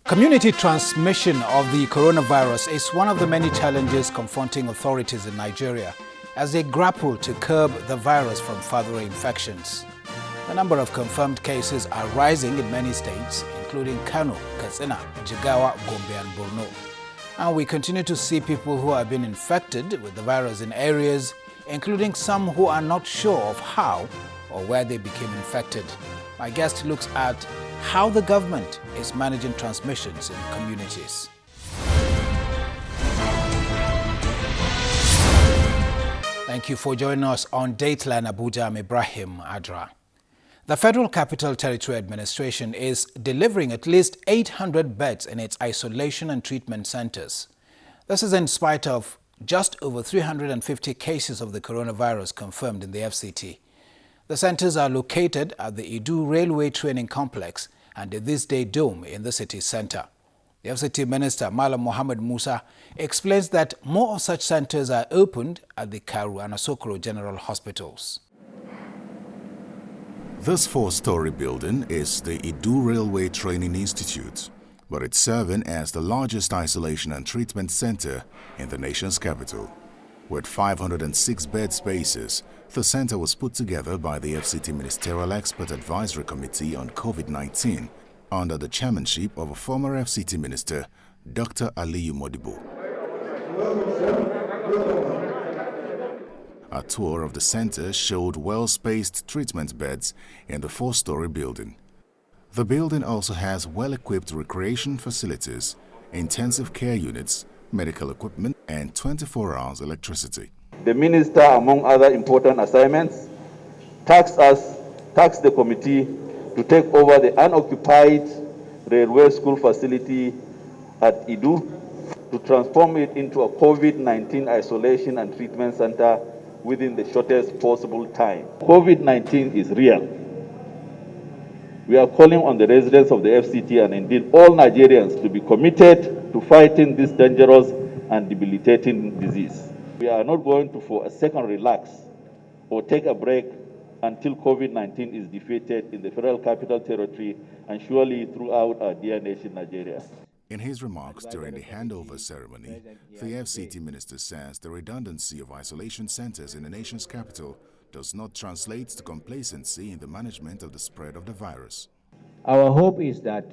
Community transmission of the coronavirus is one of the many challenges confronting authorities in Nigeria as they grapple to curb the virus from further infections. The number of confirmed cases are rising in many states, including Kano, Katsina, Jigawa, Gombe and Borno. And we continue to see people who have been infected with the virus in areas, including some who are not sure of how or where they became infected. My guest looks at how the government is managing transmissions in communities. Thank you for joining us on Dateline Abuja. I'm Ibrahim Adra. The Federal Capital Territory Administration is delivering at least 800 beds in its isolation and treatment centers. This is in spite of just over 350 cases of the coronavirus confirmed in the FCT. The centers are located at the Idu Railway Training Complex and the This Day Dome in the city center. The FCT Minister, Malam Mohammed Musa, explains that more of such centers are opened at the Karu and Asokoro General Hospitals. This four-story building is the Idu Railway Training Institute, but it's serving as the largest isolation and treatment center in the nation's capital. With 506 bed spaces, the center was put together by the FCT Ministerial Expert Advisory Committee on COVID-19 under the chairmanship of a former FCT Minister, Dr. Aliyu Modibo. A tour of the center showed well-spaced treatment beds in the four-story building. The building also has well-equipped recreation facilities, intensive care units, medical equipment, and 24 hours electricity. The minister, among other important assignments, tasked the committee to take over the unoccupied railway school facility at Idu to transform it into a COVID-19 isolation and treatment center within the shortest possible time. COVID-19 is real. We are calling on the residents of the FCT and indeed all Nigerians to be committed to fighting this dangerous and debilitating disease. We are not going to for a second relax or take a break until COVID-19 is defeated in the Federal Capital Territory and surely throughout our dear nation, Nigeria. In his remarks during the handover ceremony, the FCT minister says the redundancy of isolation centers in the nation's capital does not translate to complacency in the management of the spread of the virus. Our hope is that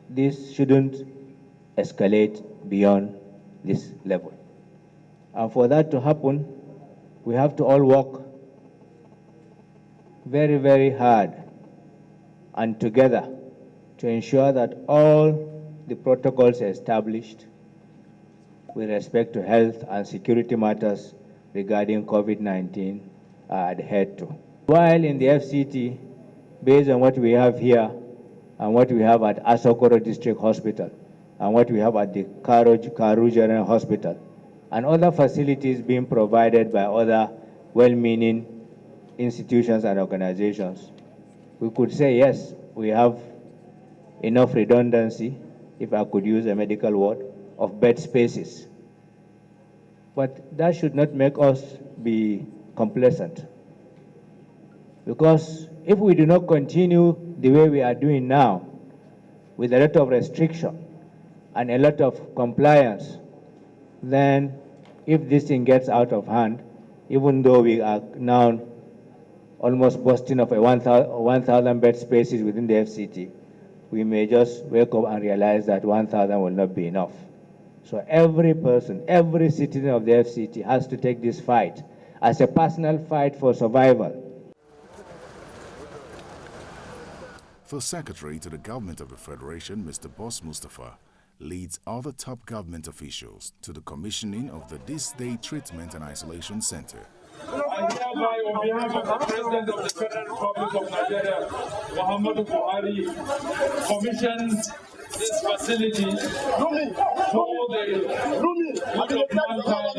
this shouldn't escalate beyond this level. And for that to happen, we have to all work very, very hard and together to ensure that all the protocols established with respect to health and security matters regarding COVID-19 are adhered to. While in the FCT, based on what we have here and what we have at Asokoro District Hospital and what we have at the Karu General Hospital and other facilities being provided by other well-meaning institutions and organizations, we could say, yes, we have enough redundancy, if I could use a medical word, of bed spaces. But that should not make us be complacent. Because if we do not continue the way we are doing now, with a lot of restriction and a lot of compliance, then if this thing gets out of hand, even though we are now almost boasting of a 1,000 bed spaces within the FCT, we may just wake up and realize that 1,000 will not be enough. So every person, every citizen of the FCT has to take this fight as a personal fight for survival. The Secretary to the Government of the Federation, Mr. Boss Mustafa, leads other top government officials to the commissioning of the This Day Treatment and Isolation Center. I hereby, on behalf of the President of the Federal Republic of Nigeria, Muhammadu Buhari, commission this facility for the good of mankind,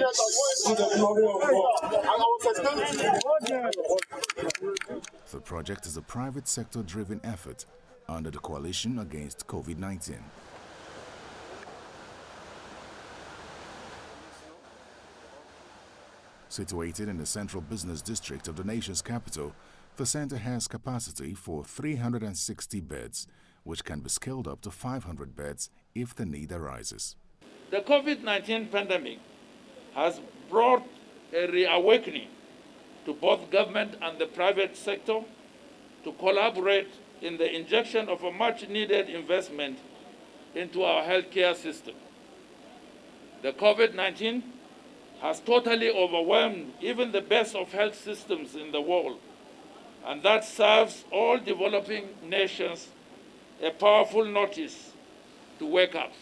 to the glory of God. The project is a private sector-driven effort under the Coalition Against COVID-19. Situated in the central business district of the nation's capital, the center has capacity for 360 beds, which can be scaled up to 500 beds if the need arises. The COVID-19 pandemic has brought a reawakening to both government and the private sector to collaborate in the injection of a much-needed investment into our healthcare system. The COVID-19 has totally overwhelmed even the best of health systems in the world, and that serves all developing nations a powerful notice to wake up.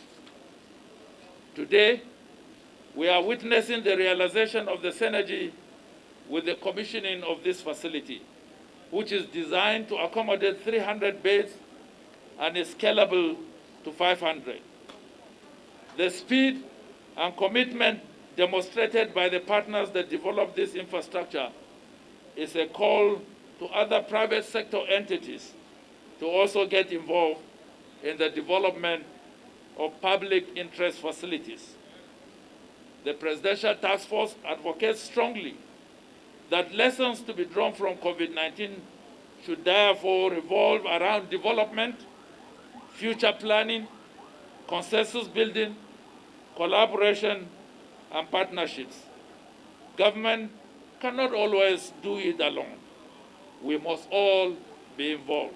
Today, we are witnessing the realization of the synergy with the commissioning of this facility, which is designed to accommodate 300 beds and is scalable to 500. The speed and commitment demonstrated by the partners that developed this infrastructure is a call to other private sector entities to also get involved in the development of public interest facilities. The Presidential Task Force advocates strongly that lessons to be drawn from COVID-19 should therefore revolve around development, future planning, consensus building, collaboration, and partnerships. Government cannot always do it alone. We must all be involved.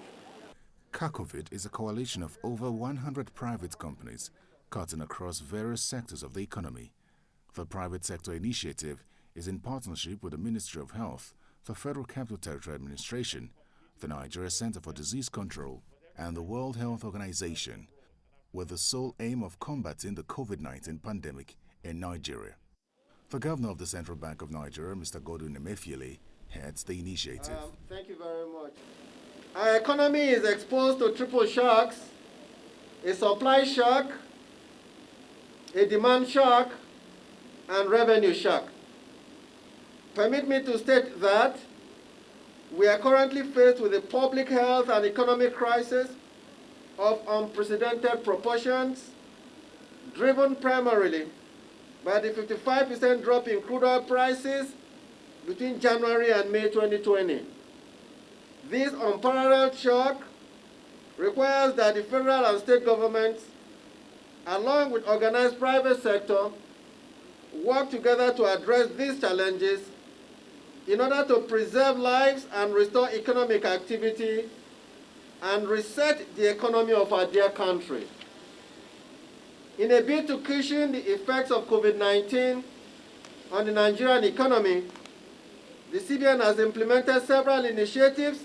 CACOVID is a coalition of over 100 private companies cutting across various sectors of the economy. The private sector initiative is in partnership with the Ministry of Health, the Federal Capital Territory Administration, the Nigeria Center for Disease Control, and the World Health Organization, with the sole aim of combating the COVID-19 pandemic in Nigeria. The Governor of the Central Bank of Nigeria, Mr. Godwin Emefiele, heads the initiative. Thank you very much. Our economy is exposed to triple shocks: a supply shock, a demand shock, and revenue shock. Permit me to state that we are currently faced with a public health and economic crisis of unprecedented proportions, driven primarily by the 55% drop in crude oil prices between January and May 2020. This unparalleled shock requires that the federal and state governments, along with organized private sector, work together to address these challenges in order to preserve lives and restore economic activity and reset the economy of our dear country. In a bid to cushion the effects of COVID-19 on the Nigerian economy, the CBN has implemented several initiatives,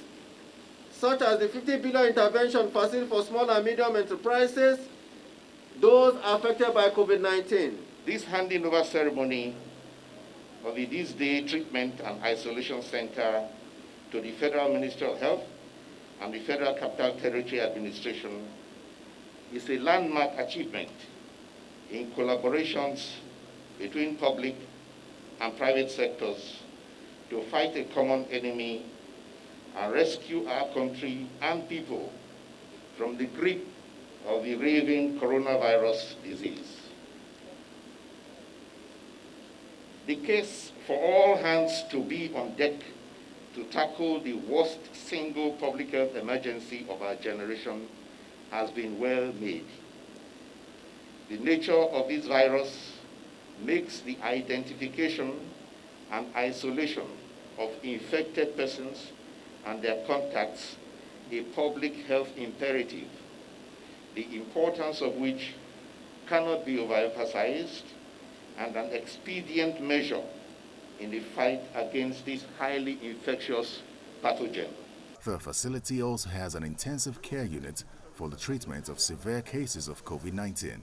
such as the 50 billion intervention facility for small and medium enterprises, those affected by COVID-19. This handing over ceremony of the This Day Treatment and Isolation Center to the Federal Ministry of Health and the Federal Capital Territory Administration is a landmark achievement in collaborations between public and private sectors to fight a common enemy and rescue our country and people from the grip of the raving coronavirus disease. The case for all hands to be on deck to tackle the worst single public health emergency of our generation has been well made. The nature of this virus makes the identification and isolation of infected persons and their contacts a public health imperative, the importance of which cannot be overemphasized, and an expedient measure in the fight against this highly infectious pathogen. The facility also has an intensive care unit for the treatment of severe cases of COVID-19,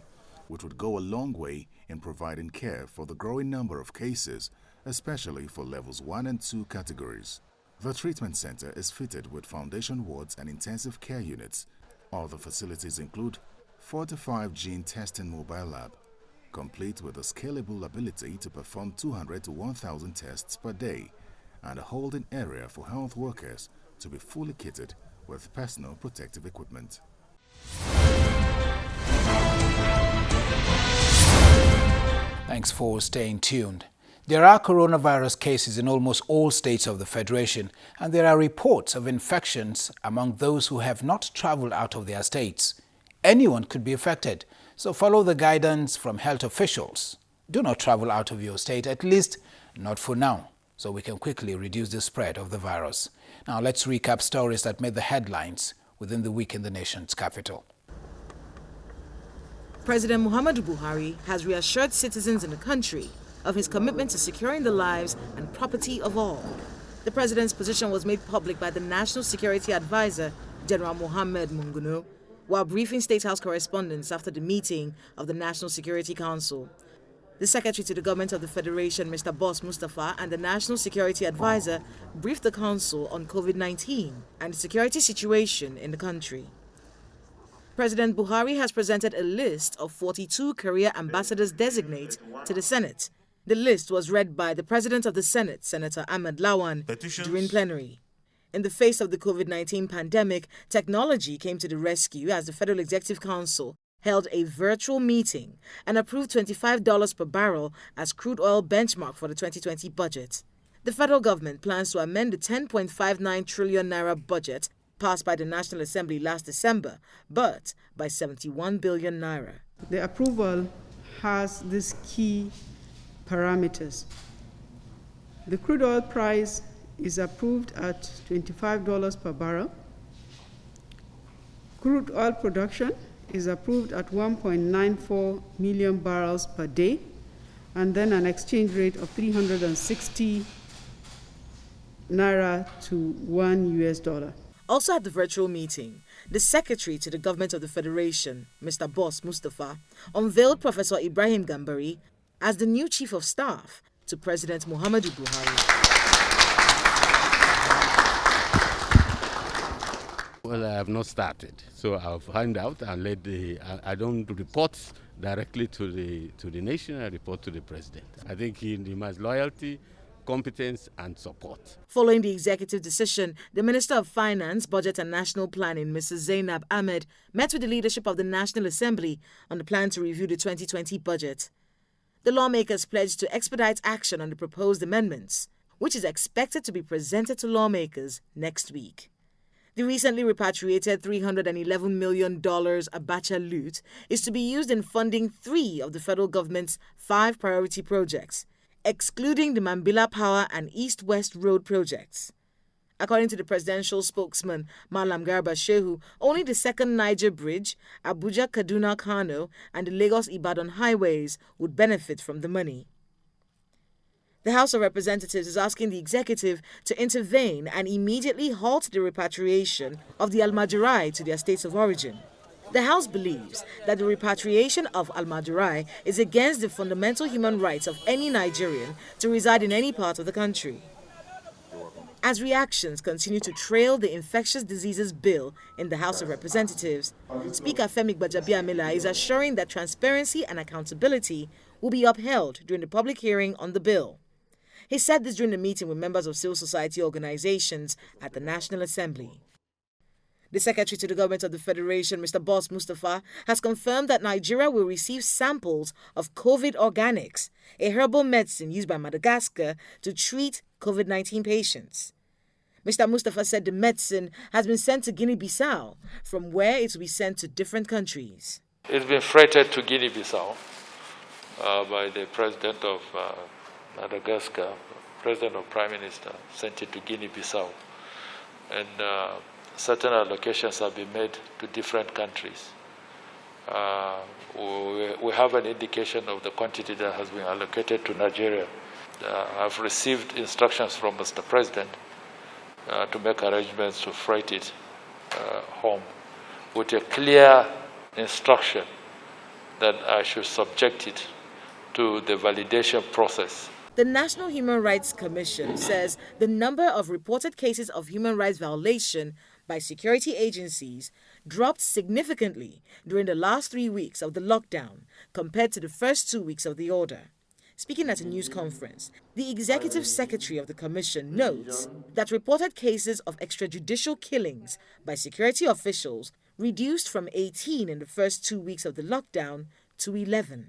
which would go a long way in providing care for the growing number of cases, especially for levels 1 and 2 categories. The treatment center is fitted with foundation wards and intensive care units. Other facilities include 45 gene testing mobile lab, complete with a scalable ability to perform 200 to 1,000 tests per day, and a holding area for health workers to be fully kitted with personal protective equipment. Thanks for staying tuned. There are coronavirus cases in almost all states of the Federation, and there are reports of infections among those who have not traveled out of their states. Anyone could be affected, so follow the guidance from health officials. Do not travel out of your state, at least not for now, so we can quickly reduce the spread of the virus. Now let's recap stories that made the headlines within the week in the nation's capital. President Muhammadu Buhari has reassured citizens in the country of his commitment to securing the lives and property of all. The president's position was made public by the National Security Advisor, General Mohammed Munguno, while briefing State House correspondents after the meeting of the National Security Council. The Secretary to the Government of the Federation, Mr. Boss Mustafa, and the National Security Advisor briefed the Council on COVID-19 and the security situation in the country. President Buhari has presented a list of 42 career ambassadors designate to the Senate. The list was read by the President of the Senate, Senator Ahmed Lawan, during plenary. In the face of the COVID-19 pandemic, technology came to the rescue as the Federal Executive Council held a virtual meeting and approved $25 per barrel as crude oil benchmark for the 2020 budget. The federal government plans to amend the 10.59 trillion naira budget passed by the National Assembly last December, but by 71 billion naira. The approval has these key parameters. The crude oil price is approved at $25 per barrel. Crude oil production is approved at 1.94 million barrels per day, and then an exchange rate of 360 naira to $1. Also at the virtual meeting, the Secretary to the Government of the Federation, Mr. Boss Mustafa, unveiled Professor Ibrahim Gambari as the new Chief of Staff to President Muhammadu Buhari. Well, I have not started, so I'll find out and I don't report directly to the nation, I report to the President. I think he demands loyalty, competence and support. Following the executive decision, the Minister of Finance, Budget and National Planning, Mrs. Zainab Ahmed, met with the leadership of the National Assembly on the plan to review the 2020 budget. The lawmakers pledged to expedite action on the proposed amendments, which is expected to be presented to lawmakers next week. The recently repatriated $311 million Abacha loot is to be used in funding 3 of the federal government's 5 priority projects, excluding the Mambila Power and East-West Road projects. According to the presidential spokesman, Malam Garba Shehu, only the second Niger Bridge, Abuja-Kaduna-Kano, and the Lagos-Ibadan highways would benefit from the money. The House of Representatives is asking the executive to intervene and immediately halt the repatriation of the Almajirai to their states of origin. The House believes that the repatriation of Almajirai is against the fundamental human rights of any Nigerian to reside in any part of the country. As reactions continue to trail the infectious diseases bill in the House of Representatives, Speaker Femi Gbajabiamila is assuring that transparency and accountability will be upheld during the public hearing on the bill. He said this during a meeting with members of civil society organizations at the National Assembly. The Secretary to the Government of the Federation, Mr. Boss Mustafa, has confirmed that Nigeria will receive samples of COVID organics, a herbal medicine used by Madagascar to treat COVID-19 patients. Mr. Mustafa said the medicine has been sent to Guinea-Bissau, from where it will be sent to different countries. It's been freighted to Guinea-Bissau by the President of Madagascar, President or Prime Minister, sent it to Guinea-Bissau. And certain allocations have been made to different countries. We have an indication of the quantity that has been allocated to Nigeria. I've received instructions from Mr. President to make arrangements to freight it home with a clear instruction that I should subject it to the validation process. The National Human Rights Commission says the number of reported cases of human rights violation by security agencies dropped significantly during the last 3 weeks of the lockdown compared to the first 2 weeks of the order. Speaking at a news conference, the Executive Secretary of the Commission notes that reported cases of extrajudicial killings by security officials reduced from 18 in the first 2 weeks of the lockdown to 11.